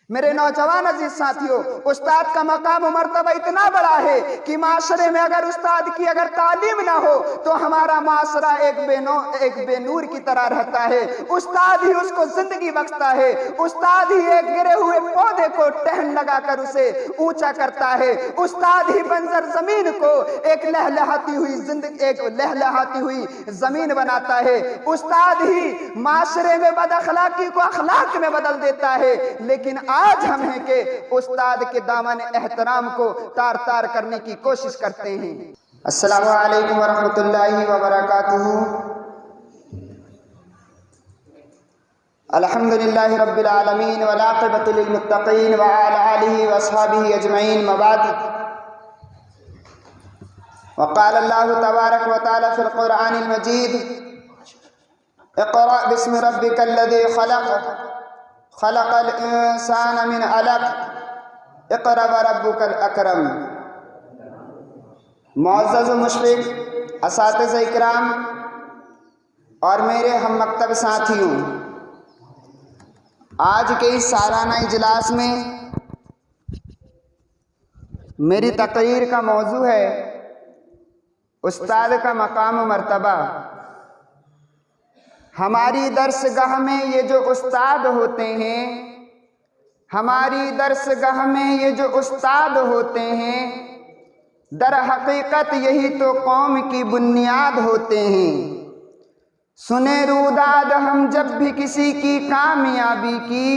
میرے نوجوان عزیز ساتھیوں، استاد کا مقام و مرتبہ اتنا بڑا ہے کہ معاشرے میں اگر استاد کی اگر تعلیم نہ ہو تو ہمارا معاشرہ ایک بے نور کی طرح رہتا ہے۔ استاد ہی اس کو زندگی بخشتا ہے، استاد ہی ایک گرے ہوئے پودے کو ٹہن لگا کر اسے اونچا کرتا ہے، استاد ہی بنجر زمین کو ایک لہلہاتی ہوئی زمین بناتا ہے، استاد ہی معاشرے میں بد اخلاقی کو اخلاق میں بدل دیتا ہے۔ لیکن آج ہم ہیں کہ استاد کے دامن احترام کو تار تار کرنے کی کوشش کرتے ہیں۔ السلام علیکم ورحمۃ اللہ وبرکاتہ۔ الحمدللہ رب العالمین والعاقبۃ للمتقین وعلی آلہ واصحابہ اجمعین، ما بعد۔ وقال اللہ تبارک وتعالی فی القرآن المجید: اقرأ باسم ربک الذی خلق، خلق الانسان من علق، اقرأ وربک الاکرم۔ معزز و مشفق اساتذہ اکرام اور میرے ہم مکتب ساتھیوں، آج کے اس سالانہ اجلاس میں میری تقریر کا موضوع ہے استاد کا مقام و مرتبہ۔ ہماری درسگاہ میں یہ جو استاد ہوتے ہیں، ہماری درسگاہ میں یہ جو استاد ہوتے ہیں، در حقیقت یہی تو قوم کی بنیاد ہوتے ہیں۔ سنے روداد ہم جب بھی کسی کی کامیابی کی،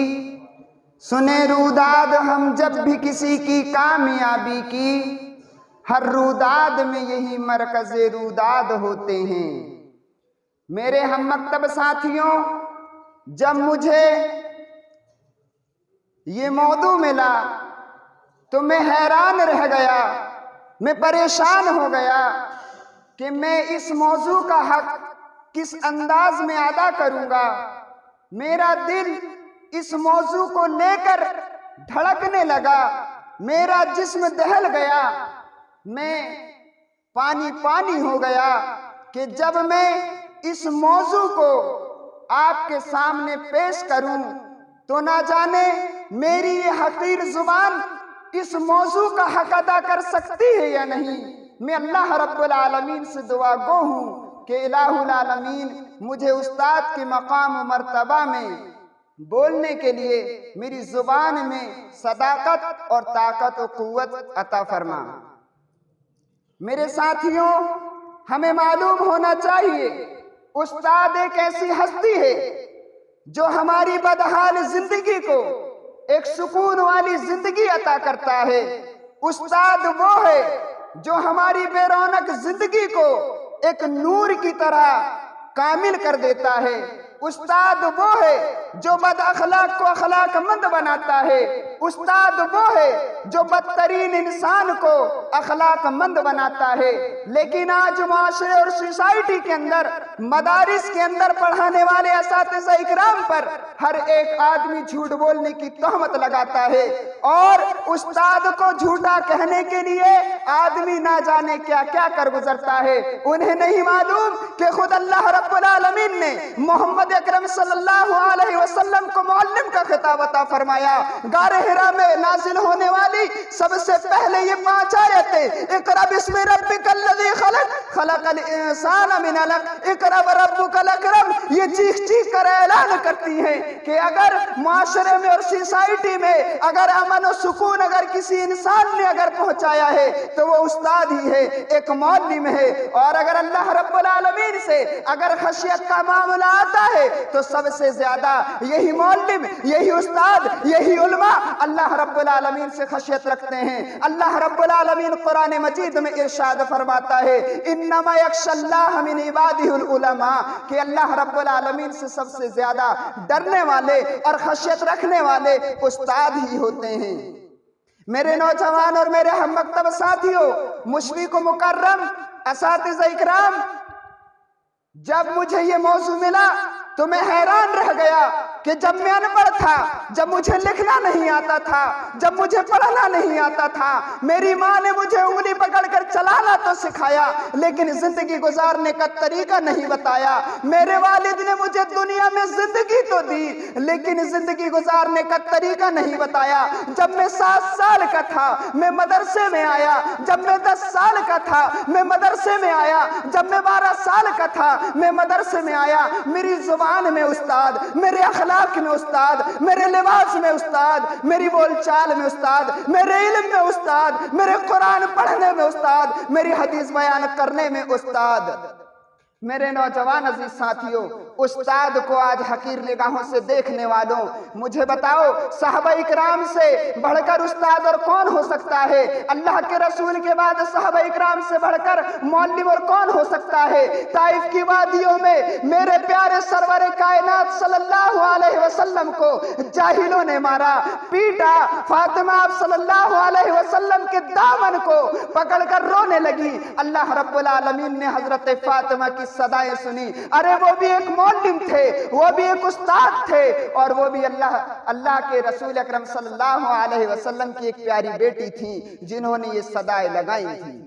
سنے روداد ہم جب بھی کسی کی کامیابی کی، ہر روداد میں یہی مرکز روداد ہوتے ہیں۔ میرے ہم مکتب ساتھیوں، جب مجھے یہ موضوع ملا تو میں حیران رہ گیا، میں پریشان ہو گیا کہ میں اس موضوع کا حق کس انداز میں ادا کروں گا۔ میرا دل اس موضوع کو لے کر دھڑکنے لگا، میرا جسم دہل گیا، میں پانی پانی ہو گیا کہ جب میں اس موضوع کو آپ کے سامنے پیش کروں تو نہ جانے میری یہ حقیر زبان اس موضوع کا حق ادا کر سکتی ہے یا نہیں۔ میں اللہ رب العالمین سے دعا گو ہوں کہ الہ العالمین مجھے استاد کے مقام و مرتبہ میں بولنے کے لیے میری زبان میں صداقت اور طاقت و قوت عطا فرما۔ میرے ساتھیوں، ہمیں معلوم ہونا چاہیے استاد ایک ایسی ہستی ہے جو ہماری بدحال زندگی کو ایک سکون والی زندگی عطا کرتا ہے۔ استاد وہ ہے جو ہماری بے رونق زندگی کو ایک نور کی طرح کامل کر دیتا ہے۔ استاد وہ ہے جو بد اخلاق کو اخلاق مند بناتا ہے۔ استاد وہ ہے جو بدترین انسان کو اخلاق مند بناتا ہے۔ لیکن آج معاشرے اور سوسائٹی کے اندر، مدارس کے اندر پڑھانے والے اساتذہ اکرام پر ہر ایک آدمی جھوٹ بولنے کی تہمت لگاتا ہے، اور استاد کو جھوٹا کہنے کے لیے آدمی نہ جانے کیا کیا کر گزرتا ہے۔ انہیں نہیں معلوم کہ خود اللہ رب العالمین نے محمد اکرم صلی اللہ علیہ وسلم کو معلم کا خطاب عطا فرمایا۔ غار حرا میں نازل ہونے والی سب سے پہلے یہ 5 آیتیں، اقرأ باسم ربک الذی خلق، خلق الانسان من علق، اقرأ وربک الاکرم، یہ چیخ چیخ کر اعلان کرتی ہیں کہ اگر معاشرے میں اور سوسائٹی میں اگر امن و سکون اگر کسی انسان نے اگر پہنچایا ہے تو وہ استاد ہی ہے، ایک معلم ہے۔ اور اگر اللہ رب العالمین سے اگر خشیت کا معاملہ آتا ہے تو سب سے زیادہ یہی معلم، یہی استاد، یہی علماء اللہ رب العالمین سے خشیت رکھتے ہیں۔ اللہ رب العالمین قرآن مجید میں ارشاد فرماتا ہے انما یخشی اللہ من عبادہ العلماء، کہ اللہ رب العالمین سے سب سے زیادہ ڈرنے والے اور خشیت رکھنے والے استاد ہی ہوتے ہیں۔ میرے نوجوان اور میرے ہم مکتب ساتھیوں، مشفق و مکرم اساتذہ اکرام، جب مجھے یہ موضوع ملا تو میں حیران رہ گیا کہ جب میں ان پڑھ تھا، جب مجھے لکھنا نہیں آتا تھا، جب مجھے پڑھنا نہیں آتا تھا، میری ماں نے مجھے انگلی پکڑ کر چلانا تو سکھایا لیکن زندگی گزارنے کا طریقہ نہیں بتایا۔ میرے والد نے مجھے دنیا میں زندگی تو دی لیکن زندگی گزارنے کا طریقہ نہیں بتایا۔ جب میں 7 سال کا تھا میں مدرسے میں آیا، جب میں 10 سال کا تھا میں مدرسے میں آیا، جب میں 12 سال کا تھا میں مدرسے میں آیا۔ میری زبان میں استاد، میرے اخلاق میں استاد، میرے لباس میں استاد، میری بول چال میں استاد، میرے علم میں استاد، میرے قرآن پڑھنے میں استاد، میری حدیث بیان کرنے میں استاد۔ میرے نوجوان عزیز ساتھیوں، استاد کو آج حقیر نگاہوں سے دیکھنے والوں، مجھے بتاؤ صحابہ اکرام سے بڑھ کر استاد اور کون ہو سکتا ہے؟ اللہ کے رسول کے بعد صحابہ اکرام سے بڑھ کر معلم اور کون ہو سکتا ہے؟ طائف کی وادیوں میں میرے پیارے سرور کائنات صلی اللہ علیہ وسلم کو جاہلوں نے مارا، پیٹا، فاطمہ صلی اللہ علیہ وسلم کے دامن کو پکڑ کر رونے لگی۔ اللہ رب العالمین نے حضرت فاطمہ کی صدائیں سنی۔ ارے وہ بھی ایک معلم تھے، وہ بھی ایک استاد تھے، اور وہ بھی اللہ کے رسول اکرم صلی اللہ علیہ وسلم کی ایک پیاری بیٹی تھی جنہوں نے یہ صدائیں لگائی تھی۔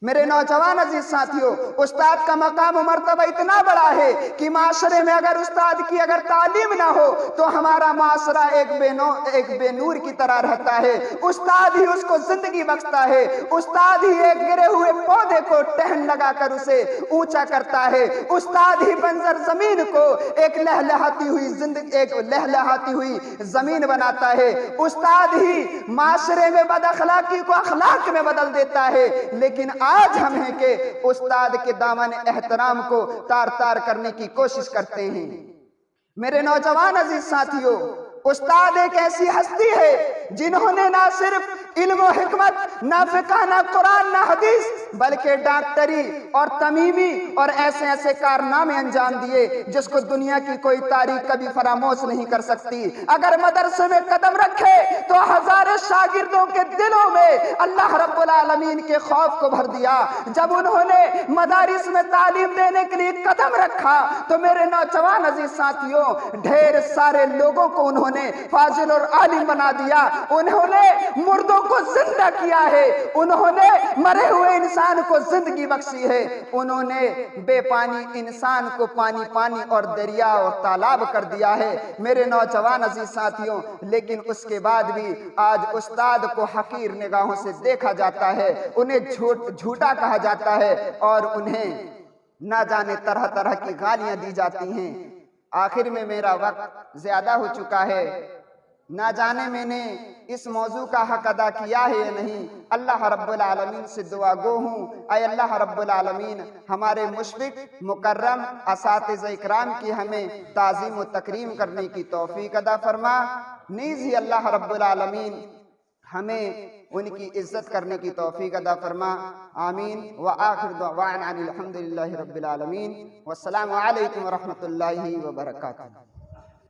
میرے نوجوان عزیز ساتھیوں، استاد کا مقام و مرتبہ اتنا بڑا ہے کہ معاشرے میں اگر استاد کی اگر تعلیم نہ ہو تو ہمارا معاشرہ ایک بے نور کی طرح رہتا ہے۔ استاد ہی اس کو زندگی بخشتا ہے، استاد ہی ایک گرے ہوئے پودے کو ٹہن لگا کر اسے اونچا کرتا ہے، استاد ہی بنجر زمین کو ایک لہلہاتی ہوئی زمین بناتا ہے، استاد ہی معاشرے میں بد اخلاقی کو اخلاق میں بدل دیتا ہے۔ لیکن آج ہم ہیں کہ استاد کے دامن احترام کو تار تار کرنے کی کوشش کرتے ہیں۔ میرے نوجوان عزیز ساتھیوں، استاد ایک ایسی ہستی ہے جنہوں نے نہ صرف علم و حکمت، نہ فقہ، نہ قرآن، نہ حدیث، بلکہ ڈاکٹری اور تمیمی اور ایسے کارنامے انجام دیے جس کو دنیا کی کوئی تاریخ کبھی فراموش نہیں کر سکتی۔ اگر مدرسے میں قدم رکھے تو ہزاروں شاگردوں کے دلوں میں اللہ رب العالمین کے خوف کو بھر دیا۔ جب انہوں نے مدارس میں تعلیم دینے کے لیے قدم رکھا تو میرے نوجوان عزیز ساتھیوں، ڈھیر سارے لوگوں کو انہوں نے فاضل اور عالم بنا دیا۔ انہوں نے مردوں کو زندہ کیا ہے، انہوں نے مرے ہوئے انسان کو زندگی بخشی ہے، انہوں نے بے پانی انسان کو پانی اور دریا اور تالاب کر دیا ہے۔ میرے نوجوان عزیز ساتھیوں، لیکن اس کے بعد بھی آج استاد کو حقیر نگاہوں سے دیکھا جاتا ہے، انہیں جھوٹا کہا جاتا ہے اور انہیں نہ جانے طرح طرح کی گالیاں دی جاتی ہیں۔ آخر میں میرا وقت زیادہ ہو چکا ہے، نہ جانے میں نے اس موضوع کا حق ادا کیا ہے یا نہیں۔ اللہ رب العالمین سے دعا گو ہوں، اے اللہ رب العالمین ہمارے مشفق مکرم اساتذہ اکرام کی ہمیں تعظیم و تکریم کرنے کی توفیق عطا فرما، نیز ہی اللہ رب العالمین ہمیں ان کی عزت کرنے کی توفیق عطا فرما، آمین۔ وآخر دعوانا الحمدللہ رب العالمین، والسلام علیکم ورحمۃ اللہ وبرکاتہ۔